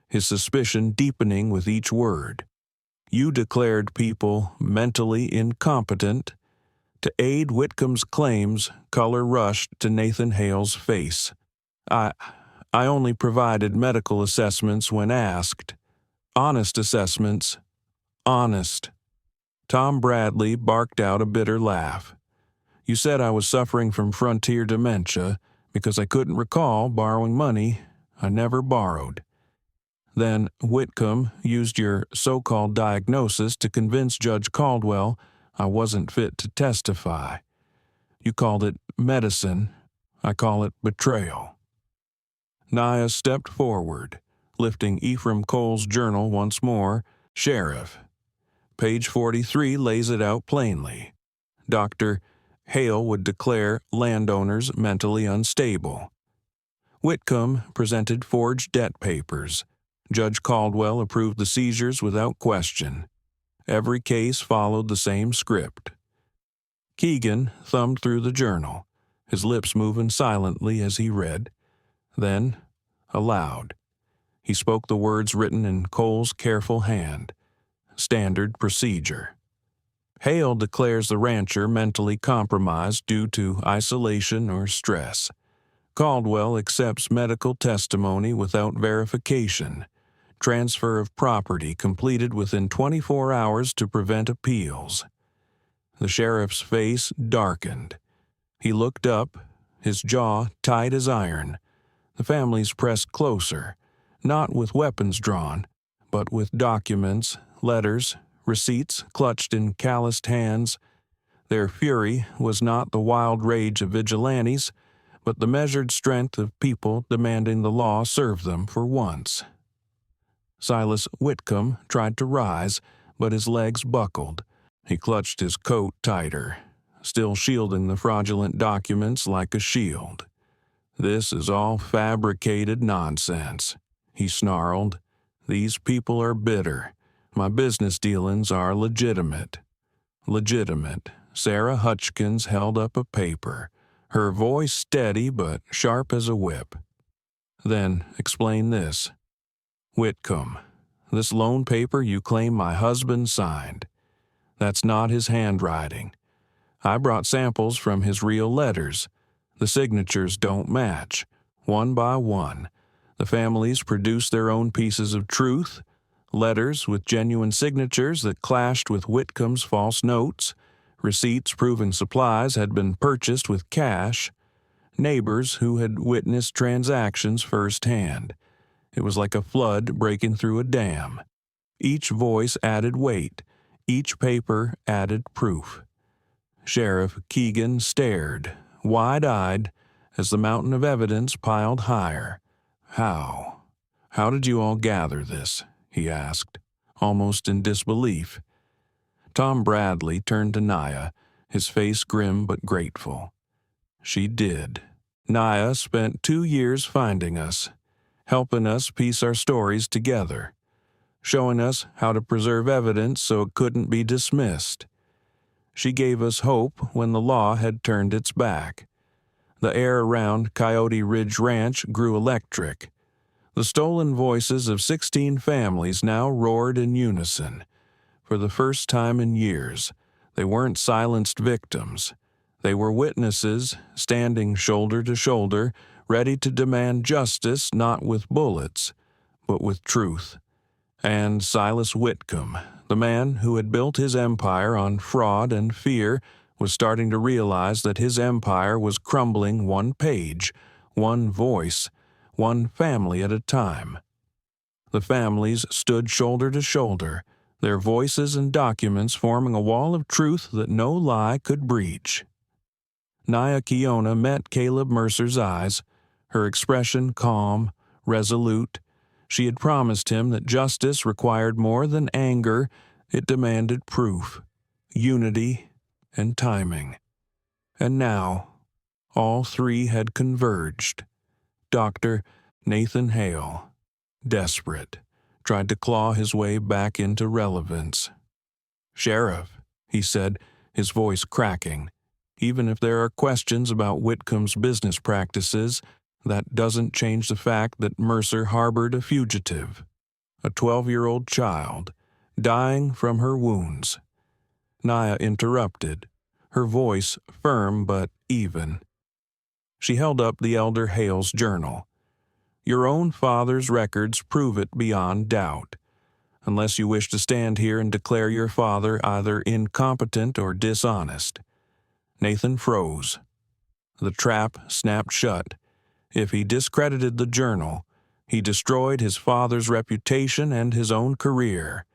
his suspicion deepening with each word? You declared people mentally incompetent. To aid Whitcomb's claims, color rushed to Nathan Hale's face. I only provided medical assessments when asked. Honest assessments. Honest." Tom Bradley barked out a bitter laugh. "You said I was suffering from frontier dementia because I couldn't recall borrowing money I never borrowed. Then Whitcomb used your so-called diagnosis to convince Judge Caldwell I wasn't fit to testify. You called it medicine. I call it betrayal." Naya stepped forward, lifting Ephraim Cole's journal once more. "Sheriff, page 43 lays it out plainly. Dr. Hale would declare landowners mentally unstable. Whitcomb presented forged debt papers. Judge Caldwell approved the seizures without question. Every case followed the same script." Keegan thumbed through the journal, his lips moving silently as he read. Then, aloud, he spoke the words written in Cole's careful hand. Standard procedure. "Hale declares the rancher mentally compromised due to isolation or stress. Caldwell accepts medical testimony without verification. Transfer of property completed within 24 hours to prevent appeals. The sheriff's face darkened. He looked up, his jaw tight as iron. The families pressed closer, not with weapons drawn, but with documents, letters, receipts clutched in calloused hands. Their fury was not the wild rage of vigilantes, but the measured strength of people demanding the law serve them for once. Silas Whitcomb tried to rise, but his legs buckled. He clutched his coat tighter, still shielding the fraudulent documents like a shield. "This is all fabricated nonsense," he snarled. "These people are bitter. My business dealings are legitimate." Legitimate. Sarah Hutchkins held up a paper, her voice steady but sharp as a whip. "Then explain this. Whitcomb, this loan paper you claim my husband signed. That's not his handwriting. I brought samples from his real letters. The signatures don't match. One by one, the families produced their own pieces of truth, letters with genuine signatures that clashed with Whitcomb's false notes, receipts proving supplies had been purchased with cash, neighbors who had witnessed transactions firsthand. It was like a flood breaking through a dam. Each voice added weight. Each paper added proof. Sheriff Keegan stared, wide-eyed, as the mountain of evidence piled higher. How did you all gather this?" he asked, almost in disbelief. Tom Bradley turned to Naya, his face grim but grateful. "She did. Naya spent 2 years finding us, helping us piece our stories together, showing us how to preserve evidence so it couldn't be dismissed. She gave us hope when the law had turned its back. The air around Coyote Ridge Ranch grew electric. The stolen voices of 16 families now roared in unison. For the first time in years, they weren't silenced victims. They were witnesses, standing shoulder to shoulder, ready to demand justice not with bullets, but with truth. And Silas Whitcomb, the man who had built his empire on fraud and fear, was starting to realize that his empire was crumbling one page, one voice, one family at a time. The families stood shoulder to shoulder, their voices and documents forming a wall of truth that no lie could breach. Naya Kiona met Caleb Mercer's eyes, her expression calm, resolute. She had promised him that justice required more than anger, it demanded proof, unity, and timing. And now, all three had converged. Dr. Nathan Hale, desperate, tried to claw his way back into relevance. "Sheriff," he said, his voice cracking, "even if there are questions about Whitcomb's business practices, that doesn't change the fact that Mercer harbored a fugitive, a 12-year-old child, dying from her wounds." Naya interrupted, her voice firm but even. She held up the elder Hale's journal. "Your own father's records prove it beyond doubt. Unless you wish to stand here and declare your father either incompetent or dishonest." Nathan froze. The trap snapped shut. If he discredited the journal, he destroyed his father's reputation and his own career.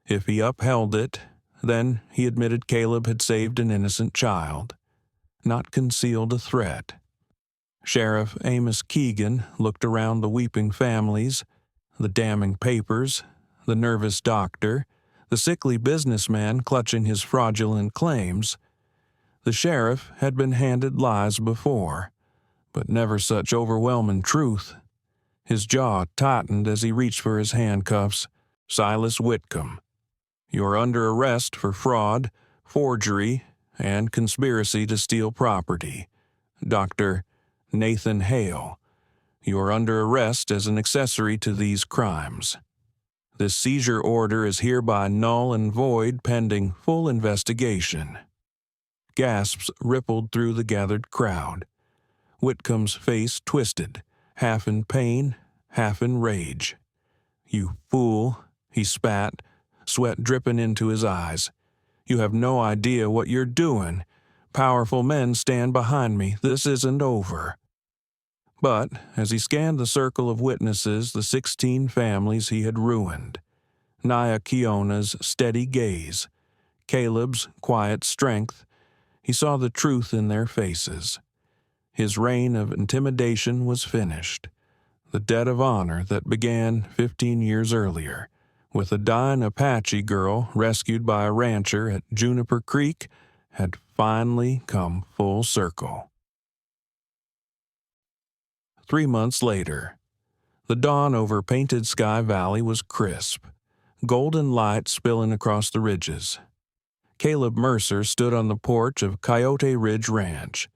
If he upheld it, then he admitted Caleb had saved an innocent child, not concealed a threat. Sheriff Amos Keegan looked around the weeping families, the damning papers, the nervous doctor, the sickly businessman clutching his fraudulent claims. The sheriff had been handed lies before, but never such overwhelming truth. His jaw tightened as he reached for his handcuffs. "Silas Whitcomb, you're under arrest for fraud, forgery, and conspiracy to steal property. Dr. Nathan Hale, you are under arrest as an accessory to these crimes. This seizure order is hereby null and void pending full investigation." Gasps rippled through the gathered crowd. Whitcomb's face twisted, half in pain, half in rage. "You fool," he spat, sweat dripping into his eyes. "You have no idea what you're doing. Powerful men stand behind me. This isn't over." But as he scanned the circle of witnesses, the 16 families he had ruined, Naya Kiona's steady gaze, Caleb's quiet strength, he saw the truth in their faces. His reign of intimidation was finished. The debt of honor that began 15 years earlier, with a dying Apache girl rescued by a rancher at Juniper Creek, had finally come full circle. 3 months later, the dawn over Painted Sky Valley was crisp, golden light spilling across the ridges. Caleb Mercer stood on the porch of Coyote Ridge Ranch,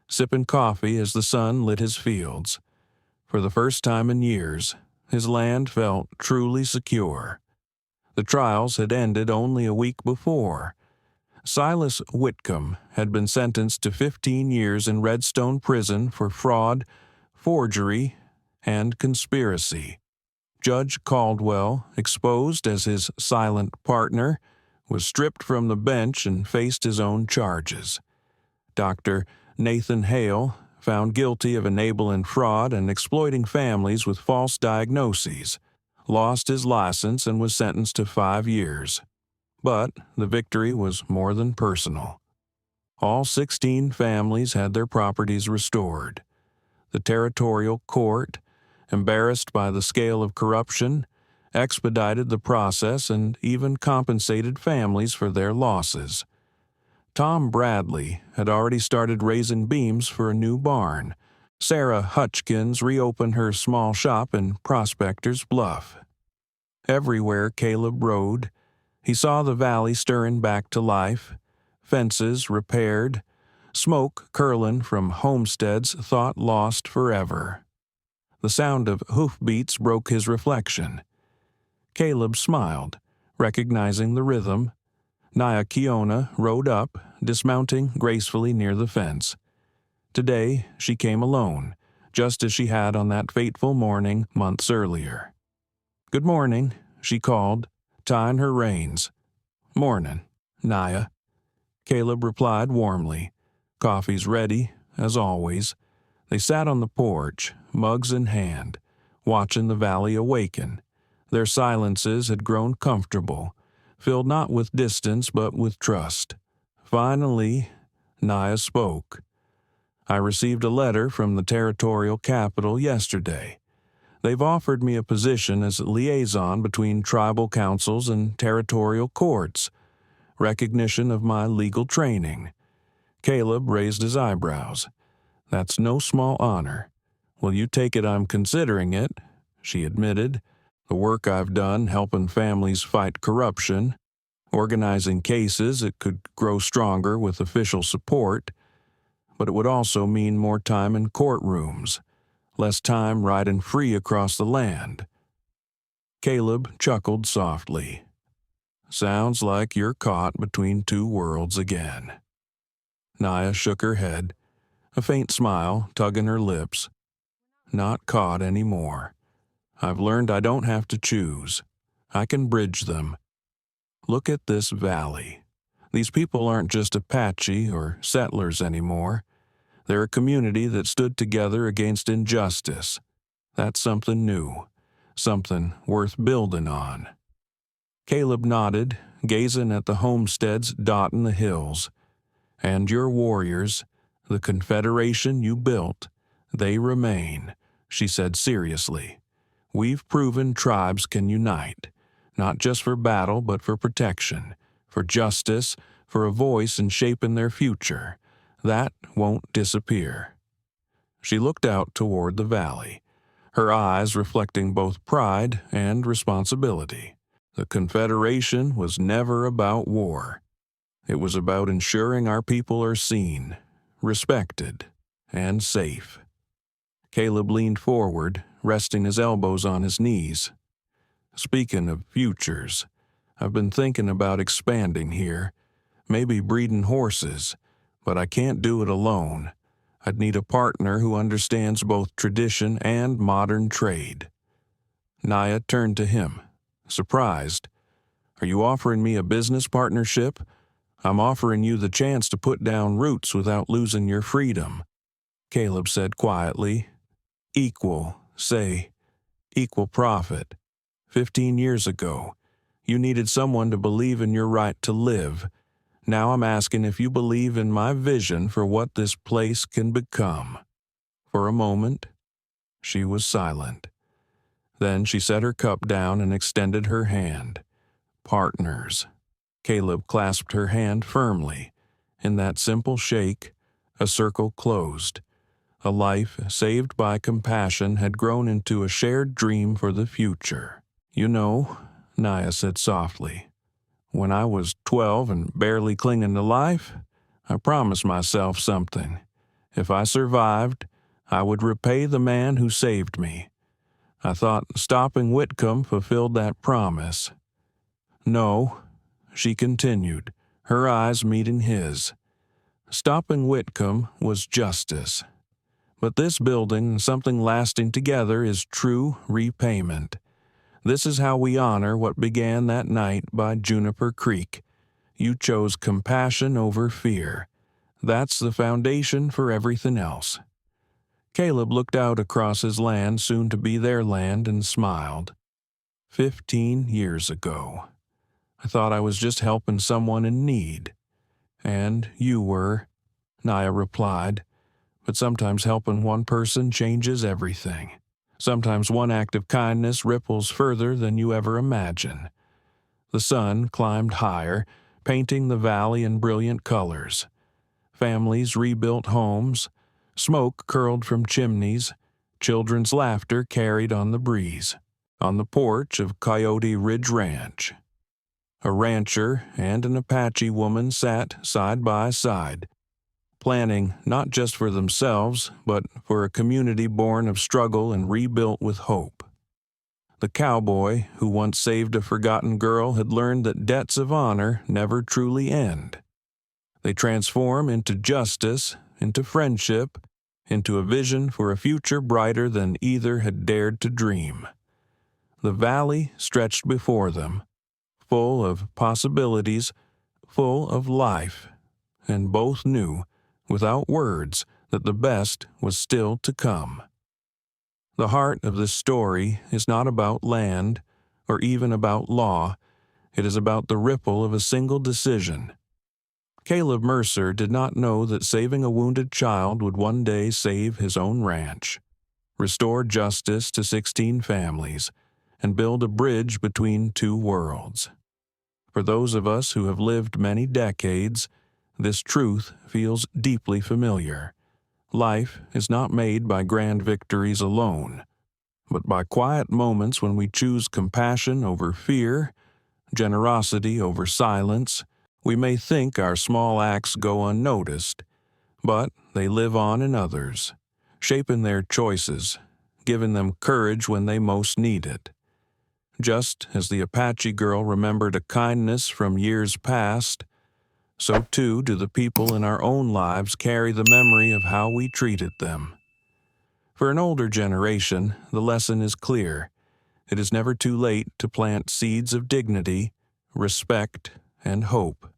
sipping coffee as the sun lit his fields. For the first time in years, his land felt truly secure. The trials had ended only a week before. Silas Whitcomb had been sentenced to 15 years in Redstone Prison for fraud, forgery, and conspiracy. Judge Caldwell, exposed as his silent partner, was stripped from the bench and faced his own charges. Dr. Nathan Hale, found guilty of enabling fraud and exploiting families with false diagnoses, lost his license and was sentenced to 5 years. But the victory was more than personal. All 16 families had their properties restored. The territorial court, embarrassed by the scale of corruption, expedited the process and even compensated families for their losses. Tom Bradley had already started raising beams for a new barn. Sarah Hutchkins reopened her small shop in Prospector's Bluff. Everywhere Caleb rode, he saw the valley stirring back to life, fences repaired, smoke curling from homesteads thought lost forever. The sound of hoofbeats broke his reflection. Caleb smiled, recognizing the rhythm. Naya Kiona rode up, dismounting gracefully near the fence. Today she came alone, just as she had on that fateful morning months earlier. "Good morning," she called, tying her reins. "Mornin', Naya," Caleb replied warmly. "Coffee's ready, as always." They sat on the porch, mugs in hand, watching the valley awaken. Their silences had grown comfortable, filled not with distance but with trust. Finally, Naya spoke. "I received a letter from the territorial capital yesterday. They've offered me a position as a liaison between tribal councils and territorial courts, recognition of my legal training." Caleb raised his eyebrows. "That's no small honor. Will you take it I'm considering it?" she admitted. "The work I've done helping families fight corruption, organizing cases, it could grow stronger with official support, but it would also mean more time in courtrooms, less time riding free across the land." Caleb chuckled softly. "Sounds like you're caught between two worlds again." Naya shook her head, a faint smile tugging her lips. "Not caught anymore. I've learned I don't have to choose. I can bridge them. Look at this valley. These people aren't just Apache or settlers anymore. They're a community that stood together against injustice. That's something new, something worth building on." Caleb nodded, gazing at the homesteads dotting the hills. "And your warriors, the confederation you built, they remain," she said seriously. "We've proven tribes can unite, not just for battle but for protection, for justice, for a voice in shaping their future. That won't disappear." She looked out toward the valley, her eyes reflecting both pride and responsibility. The Confederation was never about war. It was about ensuring our people are seen, respected, and safe. Caleb leaned forward, resting his elbows on his knees. "Speaking of futures, I've been thinking about expanding here, maybe breeding horses, but I can't do it alone. I'd need a partner who understands both tradition and modern trade." Naya turned to him, surprised. "Are you offering me a business partnership? I'm offering you the chance to put down roots without losing your freedom." Caleb said quietly, "Equal, say, equal profit. 15 years ago, you needed someone to believe in your right to live. Now I'm asking if you believe in my vision for what this place can become." For a moment, she was silent. Then she set her cup down and extended her hand. "Partners." Caleb clasped her hand firmly. In that simple shake, a circle closed. A life saved by compassion had grown into a shared dream for the future. "You know," Naya said softly, "when I was 12 and barely clinging to life, I promised myself something. If I survived, I would repay the man who saved me. I thought stopping Whitcomb fulfilled that promise." "No," she continued, her eyes meeting his. "Stopping Whitcomb was justice. But this building something lasting together is true repayment. This is how we honor what began that night by Juniper Creek. You chose compassion over fear. That's the foundation for everything else." Caleb looked out across his land, soon to be their land, and smiled. 15 years ago. I thought I was just helping someone in need. And you were, Naya replied. But sometimes helping one person changes everything. Sometimes one act of kindness ripples further than you ever imagine. The sun climbed higher, painting the valley in brilliant colors. Families rebuilt homes. Smoke curled from chimneys. Children's laughter carried on the breeze. On the porch of Coyote Ridge Ranch, a rancher and an Apache woman sat side by side, planning not just for themselves, but for a community born of struggle and rebuilt with hope. The cowboy who once saved a forgotten girl had learned that debts of honor never truly end. They transform into justice, into friendship, into a vision for a future brighter than either had dared to dream. The valley stretched before them, full of possibilities, full of life, and both knew, without words, that the best was still to come. The heart of this story is not about land or even about law. It is about the ripple of a single decision. Caleb Mercer did not know that saving a wounded child would one day save his own ranch, restore justice to 16 families, and build a bridge between two worlds. For those of us who have lived many decades, this truth feels deeply familiar. Life is not made by grand victories alone, but by quiet moments when we choose compassion over fear, generosity over silence. We may think our small acts go unnoticed, but they live on in others, shaping their choices, giving them courage when they most need it. Just as the Apache girl remembered a kindness from years past, so too do the people in our own lives carry the memory of how we treated them. For an older generation, the lesson is clear. It is never too late to plant seeds of dignity, respect, and hope.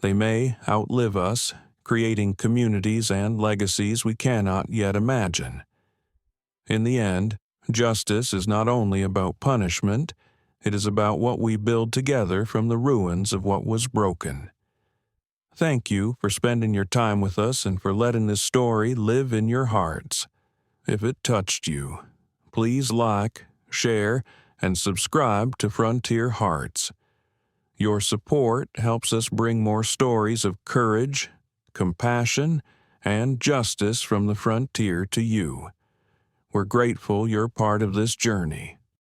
They may outlive us, creating communities and legacies we cannot yet imagine. In the end, justice is not only about punishment, it is about what we build together from the ruins of what was broken. Thank you for spending your time with us and for letting this story live in your hearts. If it touched you, please like, share, and subscribe to Frontier Hearts. Your support helps us bring more stories of courage, compassion, and justice from the frontier to you. We're grateful you're part of this journey.